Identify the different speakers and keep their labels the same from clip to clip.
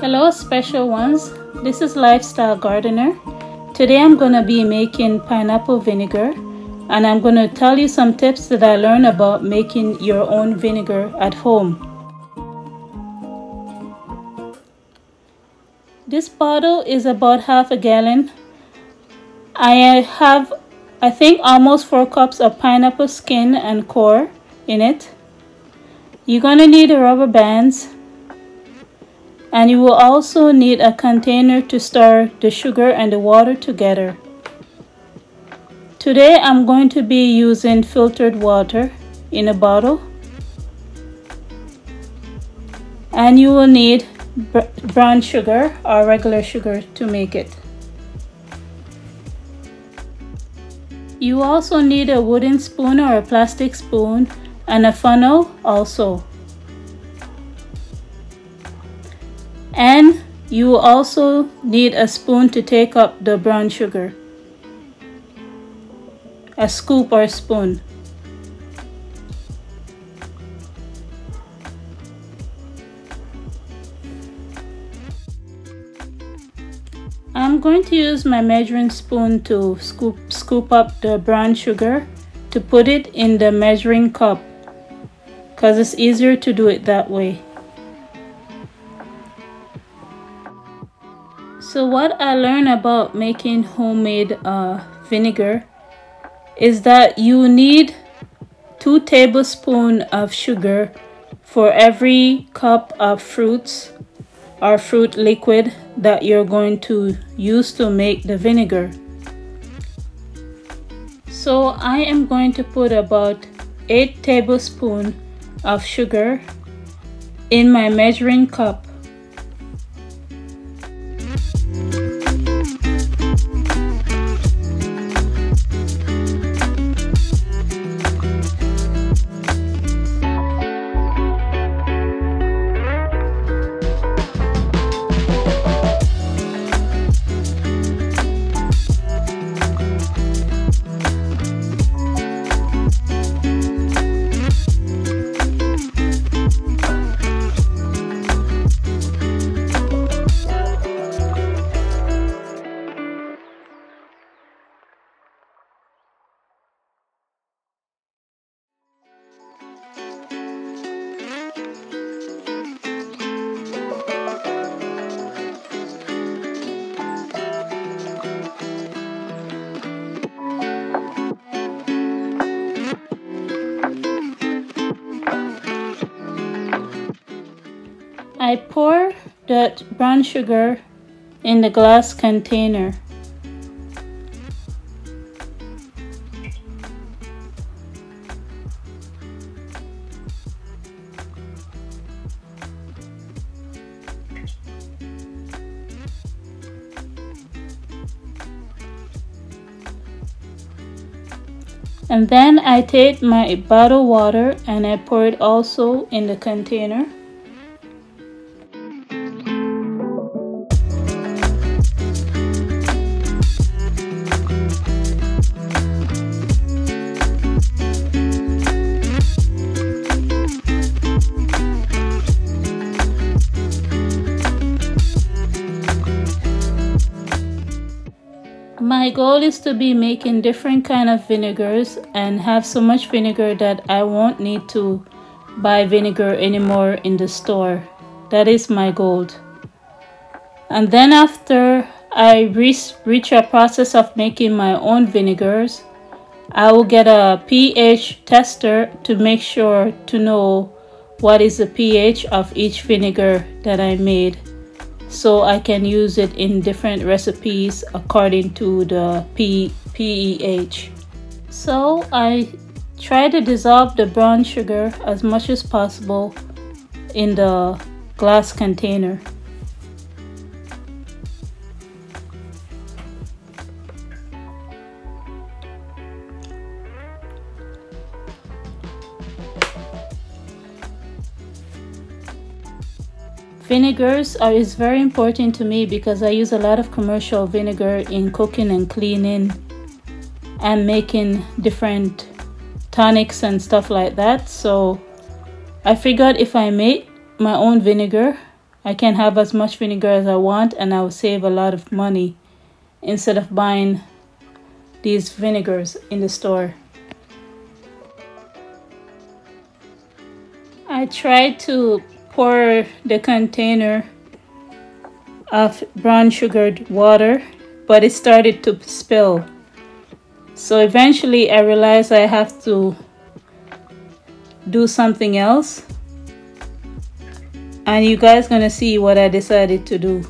Speaker 1: Hello special ones, this is Lifestyle Gardener. Today I'm going to be making pineapple vinegar, and I'm going to tell you some tips that I learned about making your own vinegar at home. This bottle is about half a gallon. I have, I think, almost 4 cups of pineapple skin and core in it. You're going to need rubber bands, and you will also need a container to store the sugar and the water together. Today I'm going to be using filtered water in a bottle, and you will need brown sugar or regular sugar to make it. You also need a wooden spoon or a plastic spoon and a funnel also. And you also need a spoon to take up the brown sugar. A scoop or spoon. I'm going to use my measuring spoon to scoop up the brown sugar to put it in the measuring cup, because it's easier to do it that way. So what I learned about making homemade vinegar is that you need 2 tablespoons of sugar for every cup of fruits or fruit liquid that you're going to use to make the vinegar. So I am going to put about 8 tablespoons of sugar in my measuring cup. I pour that brown sugar in the glass container. And then I take my bottled water and I pour it also in the container. My goal is to be making different kind of vinegars and have so much vinegar that I won't need to buy vinegar anymore in the store. That is my goal. And then after I reach a process of making my own vinegars, I will get a pH tester to make sure to know what is the pH of each vinegar that I made, so I can use it in different recipes according to the pH. So I try to dissolve the brown sugar as much as possible in the glass container. Vinegars is very important to me because I use a lot of commercial vinegar in cooking and cleaning and making different tonics and stuff like that. So I figured if I make my own vinegar, I can have as much vinegar as I want, and I'll save a lot of money instead of buying these vinegars in the store. I tried to pour the container of brown sugared water, but it started to spill. So eventually I realized I have to do something else. And you guys gonna see what I decided to do.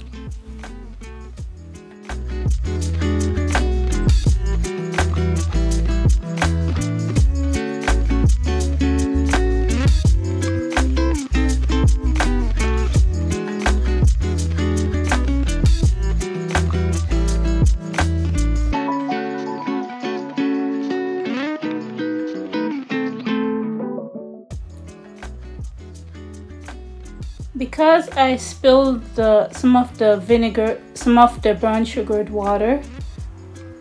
Speaker 1: Because I spilled some of the brown sugared water,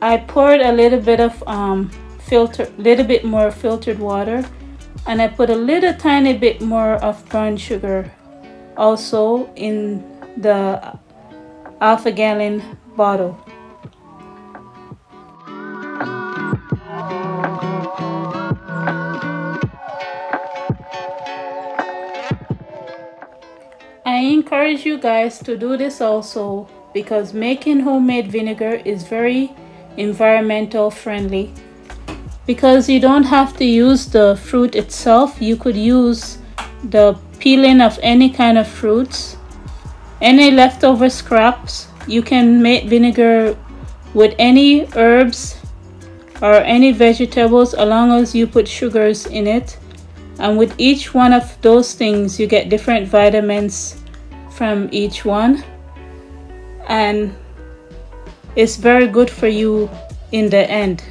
Speaker 1: I poured a little bit of more filtered water, and I put a little tiny bit more of brown sugar also in the half-a-gallon bottle. I encourage you guys to do this also, because making homemade vinegar is very environmental friendly. Because you don't have to use the fruit itself, you could use the peeling of any kind of fruits, any leftover scraps. You can make vinegar with any herbs or any vegetables, as long as you put sugars in it. And with each one of those things, you get different vitamins from each one, and it's very good for you in the end.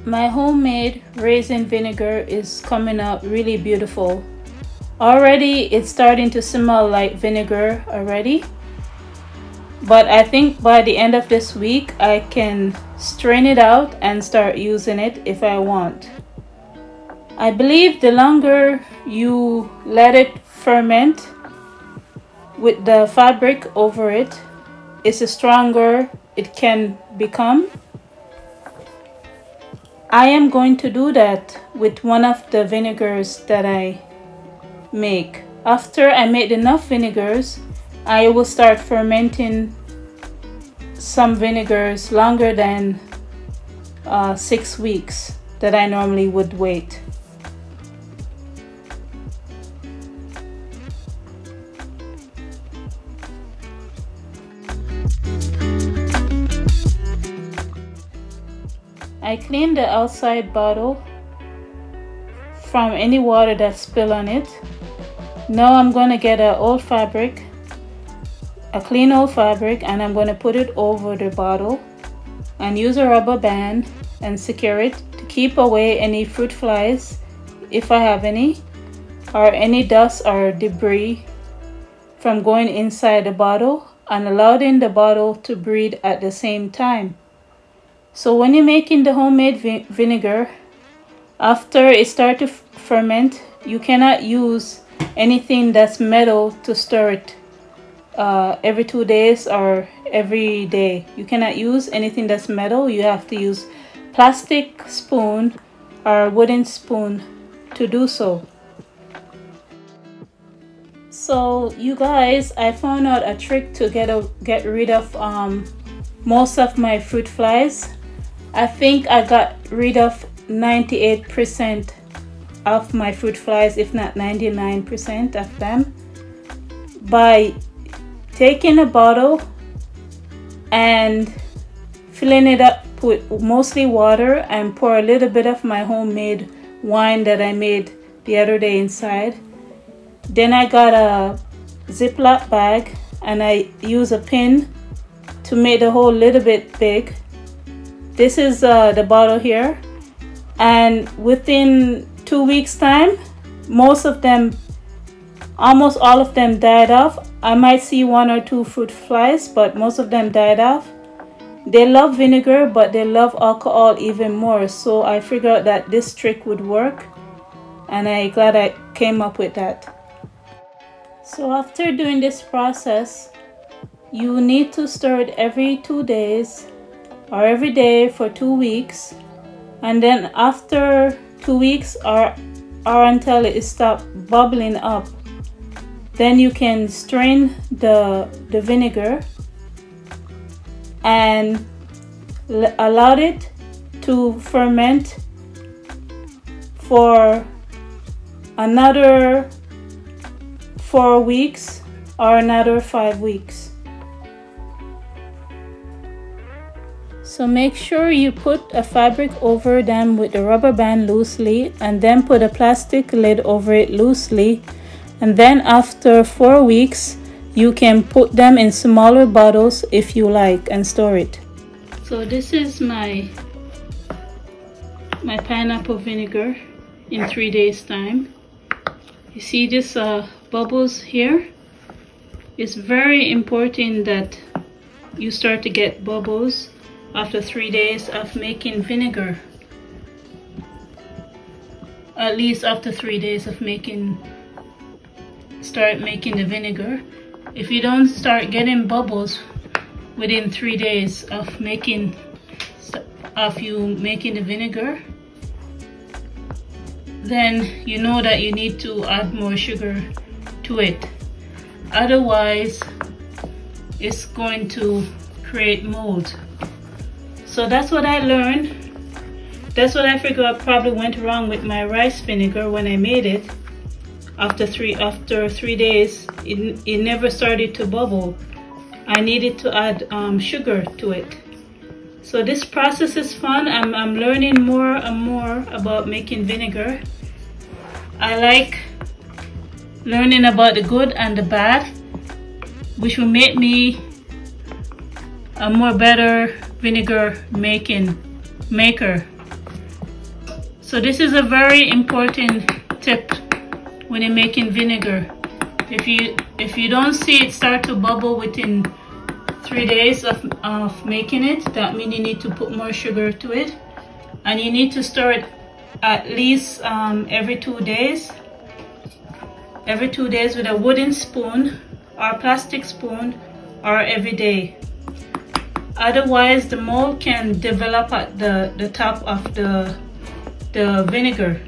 Speaker 1: My homemade raisin vinegar is coming out really beautiful. Already it's starting to smell like vinegar already. But I think by the end of this week I can strain it out and start using it if I want. I believe the longer you let it ferment with the fabric over it, it's the stronger it can become. I am going to do that with one of the vinegars that I make. After I made enough vinegars, I will start fermenting some vinegars longer than 6 weeks that I normally would wait. I cleaned the outside bottle from any water that spilled on it. Now I'm going to get a clean old fabric, and I'm going to put it over the bottle and use a rubber band and secure it to keep away any fruit flies, if I have any, or any dust or debris from going inside the bottle, and allowing the bottle to breathe at the same time. So when you're making the homemade vinegar, after it starts to ferment, you cannot use anything that's metal to stir it every 2 days or every day. You cannot use anything that's metal. You have to use plastic spoon or wooden spoon to do so. So you guys, I found out a trick to get rid of most of my fruit flies. I think I got rid of 98% of my fruit flies, if not 99% of them, by taking a bottle and filling it up with mostly water and pour a little bit of my homemade wine that I made the other day inside. Then I got a Ziploc bag and I use a pin to make the hole a little bit big. This is the bottle here, and within 2 weeks time, most of them, almost all of them died off. I might see 1 or 2 fruit flies, but most of them died off. They love vinegar, but they love alcohol even more, so I figured out that this trick would work, and I'm glad I came up with that. So after doing this process, you need to stir it every 2 days or every day for 2 weeks, and then after 2 weeks or until it stops bubbling up, then you can strain the vinegar and allow it to ferment for another 4 weeks or another 5 weeks. So make sure you put a fabric over them with a rubber band loosely, and then put a plastic lid over it loosely, and then after 4 weeks you can put them in smaller bottles if you like and store it. So this is my pineapple vinegar in 3 days time. You see this bubbles here? It's very important that you start to get bubbles after 3 days of making vinegar. At least after 3 days of start making the vinegar. If you don't start getting bubbles within 3 days of you making the vinegar, then you know that you need to add more sugar to it. Otherwise, it's going to create mold. So that's what I learned. That's what I figured out probably went wrong with my rice vinegar when I made it. After three days, it never started to bubble. I needed to add sugar to it. So this process is fun. I'm learning more and more about making vinegar. I like learning about the good and the bad, which will make me a more better vinegar maker. So this is a very important tip when you're making vinegar. If you don't see it start to bubble within 3 days of making it, that means you need to put more sugar to it, and you need to stir it at least every 2 days. Every 2 days with a wooden spoon or plastic spoon, or every day. Otherwise, the mold can develop at the top of the vinegar.